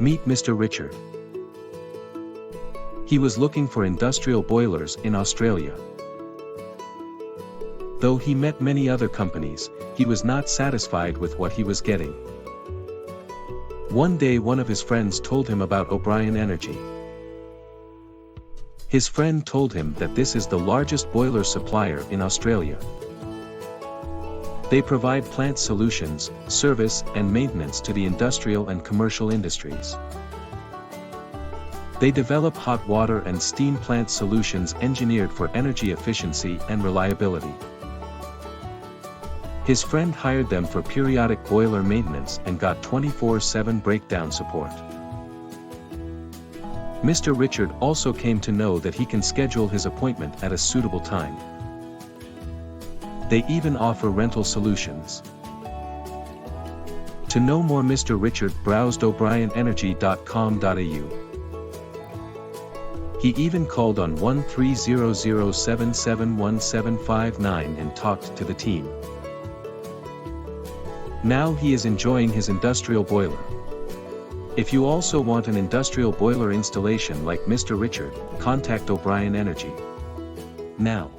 Meet Mr. Richard. He was looking for industrial boilers in Australia. Though he met many other companies, he was not satisfied with what he was getting. One day one of his friends told him about O'Brien Energy. His friend told him that this is the largest boiler supplier in Australia. They provide plant solutions, service and maintenance to the industrial and commercial industries. They develop hot water and steam plant solutions engineered for energy efficiency and reliability. His friend hired them for periodic boiler maintenance and got 24/7 breakdown support. Mr. Richard also came to know that he can schedule his appointment at a suitable time. They even offer rental solutions. To know more, Mr. Richard browsed o'brienenergy.com.au. He even called on 1300771759 and talked to the team. Now he is enjoying his industrial boiler. If you also want an industrial boiler installation like Mr. Richard, contact O'Brien Energy now.